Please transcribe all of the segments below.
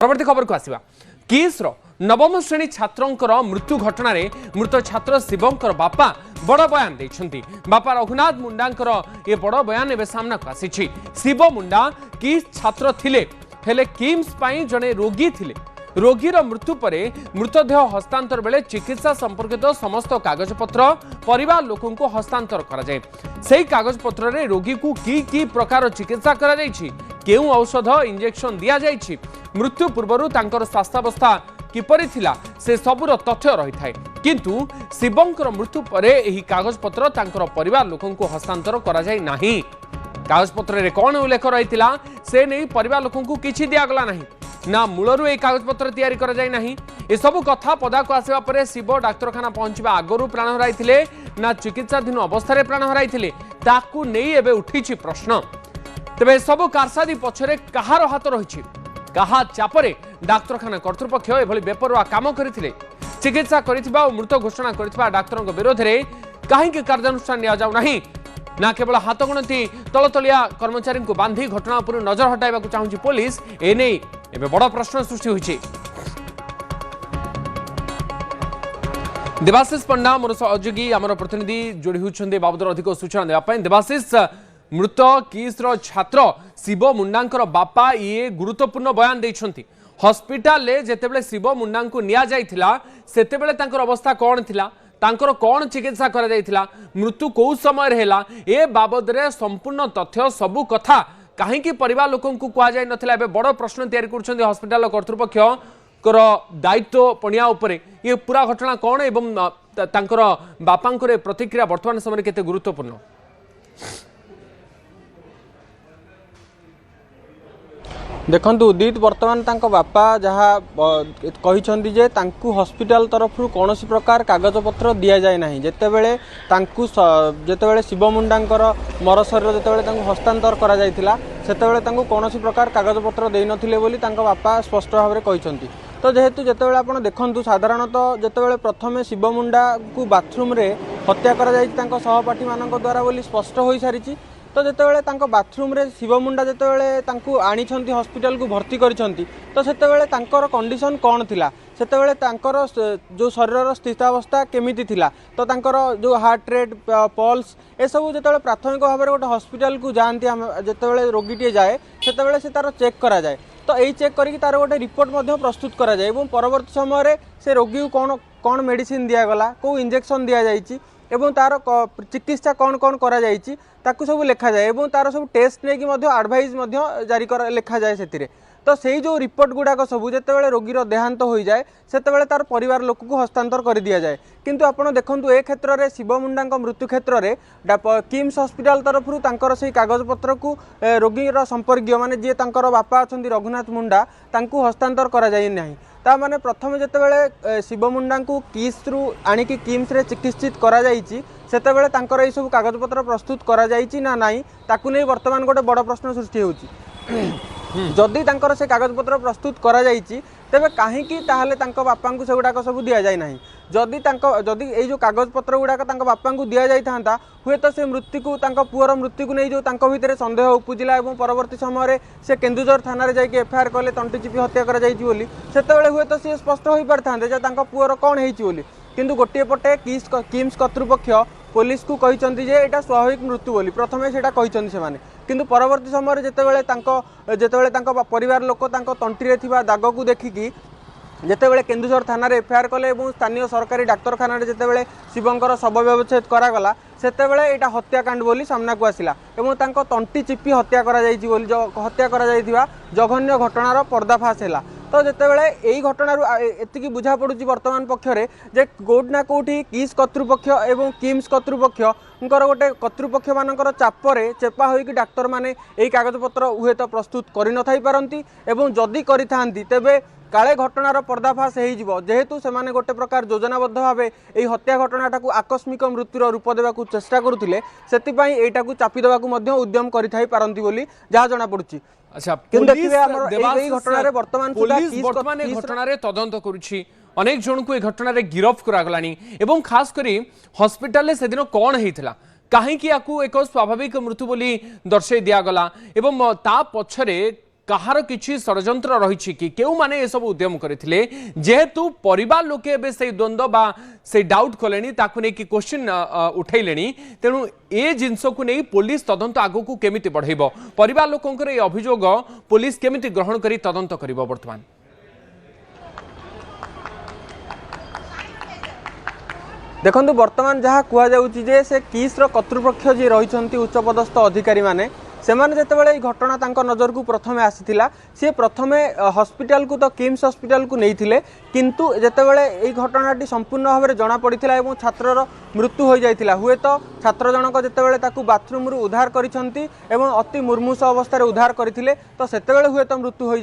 परवर्ती खबर को आसवा किस्र नवम श्रेणी छात्रंकर मृत्यु घटना मृत छात्र शिवंकर बापा बड़ बयान देइछंती। बापा रघुनाथ मुंडांकर ये बड़ बयान एवं सामना को आसी। शिव मुंडा किस छात्र थिले हेले किम्स पाई जने रोगी थिले। रोगीर मृत्यु परे मृतदेह हस्तांतर बेले चिकित्सा संपर्कित समस्त कागजपत्र परिवार लोकों को हस्तांतर करा जाए। सेही कागजपत्र रे रोगी को की प्रकार चिकित्सा करा जाइछि, केउ औषध इंजेक्शन दिया जाइछि, मृत्यु पूर्व तांकर स्वास्थ्यावस्था किपरि थिला से सबुर तथ्य रही थाए। किंतु शिवंकर मृत्यु परे एही कागजपत्र तांकर परिवार लोकों को हस्तांतर करा जाय नाही। कागजपत्र रे कोन उल्लेख रहितिला से नै परिवार लोकों को किछि दियागला नाही ना मूलरू ए कागजपत्र तैयारी करा जाय नाही। ए सब कथा पदा को आसीबा परे शिव डाक्तरखाना पहुंचबा आगरू प्राण हराइथिले ना चिकित्साधीन अवस्था रे प्राण हराइथिले ताकू नै एबे उठिछि प्रश्न। तबे सब कारसादी पछरे कहार हाथ रहिछि, कहा चापरे डाक्तरखाना कर्तृपक्ष एभली बेपरवा काम करथिले। चिकित्सा करिथिबा और मृत घोषणा करिथिबा डाक्तरଙ୍କ विरोध रे काहेकि कार्यानुष्ठान निया जाउ नाही ना केवल हाथ गणती तलतलिया कर्मचारी को बांधी घटना पर नजर हटाइबा को चाहुछि पुलिस। ए नै एबे बड़ प्रश्न सृष्टि होइछि। देवाशीष पंडा मोर सहयोगी आमर प्रतिनिधि जोड़ी होइछन्ते बाबदर अधिक सूचना देबा पय। देवाशीष, मृत किस्र छात्र शिव मुंडांकर बापा ये गुरुत्वपूर्ण बयान देइछन्ती। हॉस्पिटल ले जेतेबेले शिव मुंडा को निया जाइथिला सेतेबेले तांकर अवस्था कोन थिला, तांकर कोन चिकित्सा करा जाइथिला, मृत्यु को समय रहेला, ए बाबद रे संपूर्ण तथ्य सबु कथा काहेकि परिवार लोकों को कुआ जाय नथिला। एबे बड़ प्रश्न तैयारी करछन्ती हॉस्पिटल कर्तृपक्ष कर दायित्व पणिया उपरे। ये पूरा घटना कोन एवं तांकर बापांकर प्रतिक्रिया वर्तमान समय केते गुरुत्वपूर्ण? देखु उदित बर्तमान बापा जहाँ कही जे तांकु हॉस्पिटल तरफ कौन प्रकार कागजपत्र दि जाए ना। जितेबले जितेबले शिव मुंडांकर मर शरीर जितेबले हस्तांतर करा जाइथिला सेतेबले कौन प्रकार कागजपत्र दे नथिले बोली बापा स्पष्ट भाव में कही। तो जेहेतु जितेबले आपण देखंतु साधारणतः जितेबले प्रथमे शिव मुंडा को बाथरूम रे हत्या करा जाइछि तांको सहपाठी मानक द्वारा बोली स्पष्ट हो सारी। तो जितेबले तांको बाथरूम रे शिव मुंडा जितेबले तांको आनिछंती हॉस्पिटल को भर्ती करिछंती तो सेतेबले तांकर कंडीशन कोन थिला, सेतेबले तांकर जो शरीर स्थितावस्था केमिति थिला, तो तांकर जो हार्ट रेट पल्स ए सब जितेबले प्राथमिक भाव में गोटे हॉस्पिटल को जाती जितेबले रोगीटे जाए सेतेबले से तार चेक करा जाए। तो यही चेक करके तार गोटे रिपोर्ट प्रस्तुत करा जाए और परवर्ती समय से रोगी को कौन कौन मेडिसिन दिगला, कौ इंजेक्शन दि जाइए एवं तार चिकित्सा कौन कौन करा जाइछि ताकू सब लिखा जाए और तार सब टेस्ट नहीं आडभाइज जारी कर लिखा जाए से। तो सही जो रिपोर्ट गुड़ाक सब जितेबाला रोगीर देहांत हो जाए सेतेबाला तार परिवार लोक को हस्तांतर कर दि जाए। किंतु आपण देखंतु ए क्षेत्र में शिव मुंडा मृत्यु क्षेत्र में किम्स हॉस्पिटल तरफ तांकर से कागजपत्र को रोगीर संपर्क माने जी तांकर बापा अच्छा रघुनाथ मुंडा तांकु हस्तांतर करा जाए नहीं। ता माने प्रथम जितेबाला शिव मुंडा को किस्रु आनिकी किम्स रे चिकित्सित करा जाइछि सेतेबाला तांकर ए सब कागजपत्र प्रस्तुत करा जाइछि ना नाही ताकू नै वर्तमान गोटे बड़ प्रश्न सृष्टि होछि। जदि तांकर से कागजपत्र प्रस्तुत करा जाइछि तेबे काहेकि ताहले तांको बापा को सेगुडाक सब दिया जाय नाही। जदि ए जो कागजपत्र गुड़ाक तांको बापा को दिया जाय थांता हुए तो से मृत्यु को तांको पुअर मृत्यु को नहीं जो तांको भितरे संदेह उपजिला और परवर्ती समय से केन्दुझर थाना रे जाइके एफआईआर कले तंटी चिपी हत्या करा जाइछि बोली सेतेबेले हुए तो से स्पष्ट होई पारथांते जे तांको पुअर कोन हेइछि बोली। किंतु गोटे पटे किम्स कर्तृपक्ष पुलिस को कहिसंती जे एटा स्वाभाविक मृत्यु बोली प्रथमे सेटा कहिसंती से माने। किंतु परवर्ती समय जितेबले परिवार लोक तंटी थिबा दाग को देखिकी जितेबले केन्दुझर थाना रे एफआईआर कले और स्थानीय सरकारी डाक्तरखाना जितेबले शिवंकर शव व्यवच्छेद करागला सेतेबले एटा हत्याकांड बोली सामना को आसिला एवं तांको तंटी चिपी हत्या करा जाइछि बोली हत्या करा जाइथिबा जघन्य घटनार पर्दाफाश हैला। तो जितेबले यही घटनारू एतिकी बुझा पड़ुछि वर्तमान पक्षरे जे कोड ना कोठी किस कर्तृपक्ष एवं किम्स कर्तृपक्ष गोटे कर्तृपक्ष मानकर चापरे चेपा होइकि डाक्तर माने एही कागजपत्र हुए तो प्रस्तुत करि न थाई पारंती एवं जदि करिथांती तेबे काले घटनार पर्दाफाश हो जेहेतु से माने गोटे प्रकार योजनाबद्ध भाव यही हत्या घटनाटा को आकस्मिक मृत्युर रूप देवा चेष्टा करुथिले सेतिपई एटा को चापी देवा उद्यम करिथाई पारंती बोली जहा जना पड़ुछि। अच्छा, वर्तमान घटना तदंत करुछि अनेक जन को घटना गिरफ करागलानी एवं खास करी हॉस्पिटल से दिन कौन होता कहीं एक स्वाभाविक मृत्यु बोली दर्शाई दिगला एवं ता पछरे କାହାର କିଛି ଷଡ଼ଯନ୍ତ୍ର ରହିଛି କି କେଉଁମାନେ ଏସବୁ ଉଦ୍ୟମ କରିଥିଲେ ଯେହେତୁ ପରିବାର ଲୋକେ ଏବେ ସେଇ ଦ୍ୱନ୍ଦ୍ୱ ବା ସେଇ ଡାଉଟ୍ କଲେଣି ତାକୁ ନେଇକି କ୍ୱେଶ୍ଚିନ୍ ଉଠେଇଲେଣି ତେଣୁ ଏ ଜିନିଷକୁ ନେଇ ପୋଲିସ ତଦନ୍ତ ଆଗକୁ କେମିତି ବଢ଼େଇବ ପରିବାର ଲୋକଙ୍କର ଏ ଅଭିଯୋଗ ପୋଲିସ କେମିତି ଗ୍ରହଣ କରି ତଦନ୍ତ କରିବ ବର୍ତ୍ତମାନ देखो बर्तमान जहाँ कहुचे से किस्र कर्तृपक्ष जी रही उच्चपदस्थ अधिकारी माने सेमाने जेतेबेले ई घटना तांको नजर को प्रथमे आसीथिला सी प्रथमे हॉस्पिटल को तो किम्स हॉस्पिटल को नहींथिले किंतु जेतेबेले ई घटनाटी संपूर्ण भाव में जना पड़िथिला एवं छात्रर मृत्यु हो जाइथिला हुए तो छात्र जनक जेतेबेले ताकू बाथरूम रु उद्धार करिसंती एवं अति मुर्मूष अवस्था उद्धार करथिले तो सेतेबेले हुए तो मृत्यु हो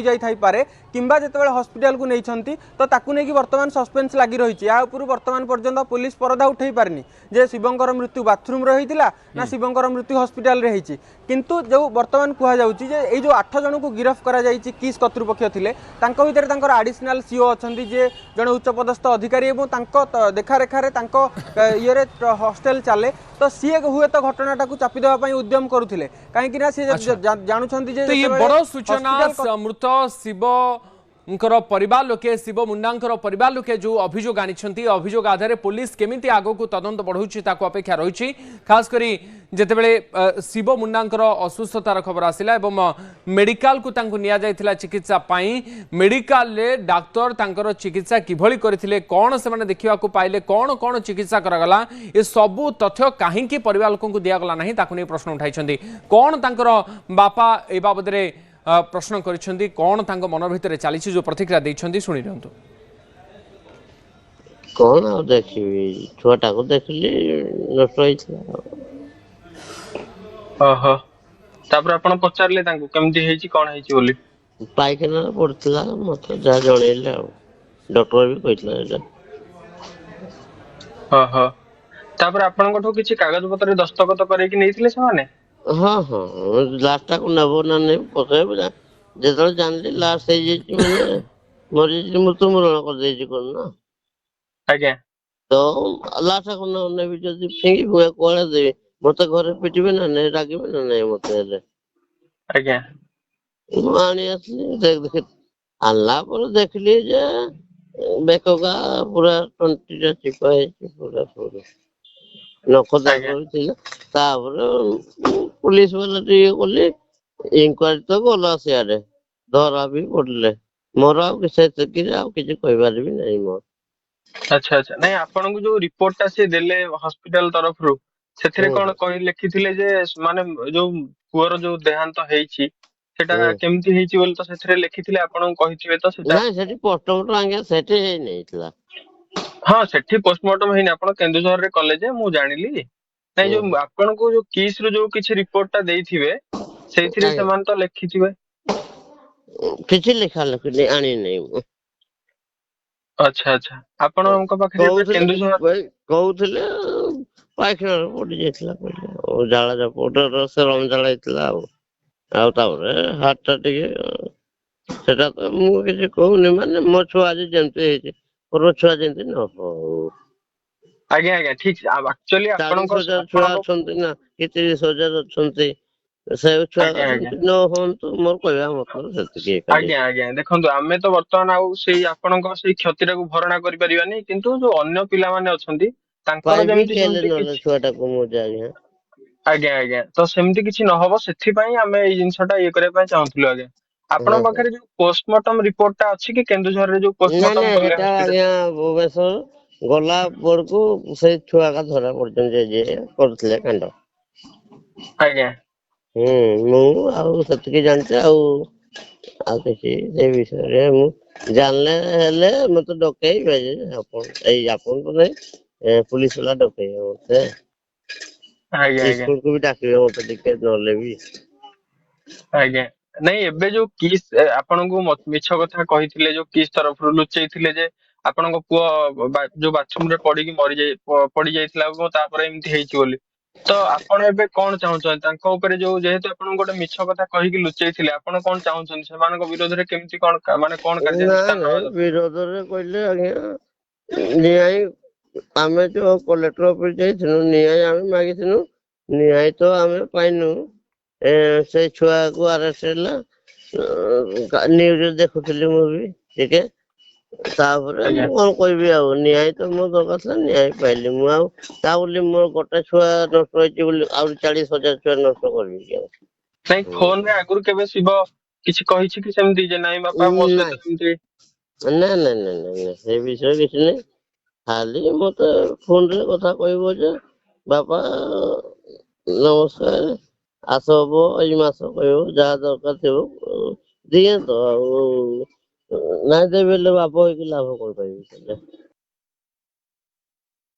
जाइथाइ पारे किंबा जेतेबेले हॉस्पिटल को नहींछंती तो ताकू नेकी वर्तमान सस्पेंस लागि रहिछि या ऊपर वर्तमान पर्यंत पुलिस परदा उठै पारनी जे शिवंकर मृत्यु बाथरूम रहिथिला ना शिवंकर मृत्यु हॉस्पिटल रे हिछि किंतु जो वर्तमान कह जाउछि जे ए जो 8 जन को गिरफ्त करा जाइछि किस कर्तृपक्ष थिले तांको भितर तांकर एडिशनल सीओ अछंती जे जने उच्चपदस्थ अधिकारी एवं तांको देखा रेखा रे तांको इयरे हॉस्टल चले तो सी हुए तो घटनाटा को चापी देवा पई उद्यम करुथिले काहे कि ना सी जानुछंती जे तो ये बड़ सूचना मृत शिव परिवार लोके शिव मुंडा परिवार लोके जो अभियोग आनी अभियोग आधार पुलिस केमिति आगो को तदंत बढ़ाऊँगी अपेक्षा रही खास करी जेतेबेले शिव मुंडा असुस्थतार खबर आसिला एवं मेडिकल को तांको निया जायथिला चिकित्सा पाई मेडिकल ले डाक्टर तांकर चिकित्सा किभली करथिले कोन से माने देखिबा को पाइले कोन कोन चिकित्सा करगला ए सबु तथ्य काहेकि परिवार लोकन को दिया गला नाही ताकु नै प्रश्न उठाइछन्ती कोन तांकर बापा ए बाबद रे प्रश्न करिसेंती कोन तांको मन भितर चली जो प्रतिक्रिया देइछन्ती सुनि रहंतु कौन आ देखिबी छुआटा को देखली नष्ट होइछला ओहो तापर आपण पचारले तांको केमती हेची कोन हेची बोली पाइखाना पड़ता मत जा जणेले डॉक्टर भी कहला जा ओहो तापर आपण कोठो किछि कागज पत्र दस्तखत करे कि नैथिले से माने हाँ हाँ लास्ट को नबो ना नहीं पकाए जेतले जानली लास्ट है जे माने मरि मृत्यु मरण कर दे कोन ना आज्ञा तो लास्ट को न भी जदी फेंगी हुए कोळे दे मते घरे पिटिबे ना नहीं रागिबे ना नहीं मते हेले आज्ञा आनी असली देख देख अल्लाह पर देखली जे बेको का पूरा 20 टा चिपा है पूरा पूरा नखदा करथिला तापर पुलिस वाला ये बोले इंक्वायरी तो गला सियारे धरा भी पड़ले मोर आ किसे कि आ किछ कहि पारबी नहीं मोर अच्छा अच्छा नहीं आपन को जो रिपोर्ट ता से देले हॉस्पिटल तरफ रु सेथरे कोन कहि लिखिथिले जे माने जो पुअर जो देहांत हेछि सेटा केमती हेछि बोल तो सेथरे लिखिथिले आपन को कहिथिबे तो सेटा नहीं सेठी पोस्टमार्टम आगे सेठी हे नैथिला हाँ सेठी पोस्टमार्टम हेनी आपन केंदुझर रे कॉलेज मु जानिली नहीं जो आपन को जो केस रो जो किछ रिपोर्ट ता देइथिबे सेथिरे समान तो लिखिथिबे किछ लिखा लिखि आनी नहीं अच्छा अच्छा आपन हमको पाखरे केंदुझर कहउथिले पाइखाना पड़ी जाइथिला पहिले ओ जाला जा पोटर से रम जाला इतला आ तावरे हाथ टिके सेटा तो मु किछ कहउनी माने मो छुआ जे जेमते हेछि और छुआ जेमते न हो आज्ञा आज्ञा ठीक एक्चुअली आपन को छुआ अछंती ना कि 30,000 अछंती से छुआ न होन तो मोर कहया मतलब सेति के आज्ञा आज्ञा देखंतु आमे तो वर्तमान आउ सेही आपन को सेही क्षतिरा को भरणा करि परिबानी किंतु जो अन्य पिला माने अछंती तांकर जेमति सेमति छुआटा को मो जाय आज्ञा आज्ञा तो सेमति किछि न होबो सेथि पई आमे ए जिंसटा ये करे पई चाहथुलु आज्ञा आपन पाखरे जो पोस्टमार्टम रिपोर्ट ता अछि कि केंदुझर रे जो पोस्टमार्टम करले एटा आज्ञा भुवनेश्वर गला पर को से छुआ का धरा पर्यंत जे करथले कांड आज्ञा मु आउ सतकी जानते आ किसी से विषय रे मु जानले हेले मते डकई भेजे अपन को नहीं पुलिस वाला डकई मते आज्ञा स्कूल को भी डाकिबे मते टिकेट नले भी आज्ञा नहीं एबे जो किस आपन को मिछ कथा कहिथिले जो किस तरफ रु लुचैथिले जे आपन को पुआ जो बाथरूम रे पड़ी जाइथिला तापर एमती हेछि बोली तो आपण एबे कोन चाहउछन तांको ऊपर जो जेहेतु आपण गोटे मिछ कथा कहि कि लुचैथिले आपण कोन चाहउछन सेमान को विरोध रे केमती कोन माने कोन कार्यानुष्ठान विरोध रे कहले आगे न्याय आमे जो कलेक्टर ऑफिस जाइथिनु न्याय आमे मागिथिनु न्याय तो आमे पाइनु से छुआ को अरेस्ट होला ନ୍ୟୁଜରେ ଦେଖୁଥିଲି ମୁଁ ବି ଟିକେ। ତାପରେ ଆଜ୍ଞା ମୁଁ କଣ କହିବି ଆଉ, ନ୍ୟାୟ ତ ମୋ ଦରକାର ଥିଲା, ନ୍ୟାୟ ପାଇଲି ମୁଁ। ଆଉ ତା ବୋଲି ମୋର ଗୋଟେ ଛୁଆ ନଷ୍ଟ ହେଇଛି ବୋଲି ଆହୁରି 40,000 ଛୁଆ ନଷ୍ଟ କରିବି କି ଆଉ? ନାଇଁ ଫୋନରେ ଆଗରୁ କେବେ ଶିବ କିଛି କହିଛି କି ସେମିତି ଯେ ନାଇଁ ବାପା ମୋ ନାଇଁ ସହିତ ଏମିତି? ନାଇଁ ନାଇଁ ନାଇଁ ନାଇଁ, ସେ ବିଷୟରେ କିଛି ନାହିଁ। ଖାଲି ମତେ ଫୋନରେ କଥା କହିବ ଯେ ବାପା ନମସ୍କାର, ଆସ ହବ ଏଇ ମାସ କହିବ, ଯାହା ଦରକାର ଥିବ ଦିଏ ତ। ଆଉ ନାଇଁ ଦେବି ହେଲେ ବାପ ହେଇକି ଲାଭ କଣ ପାଇବି?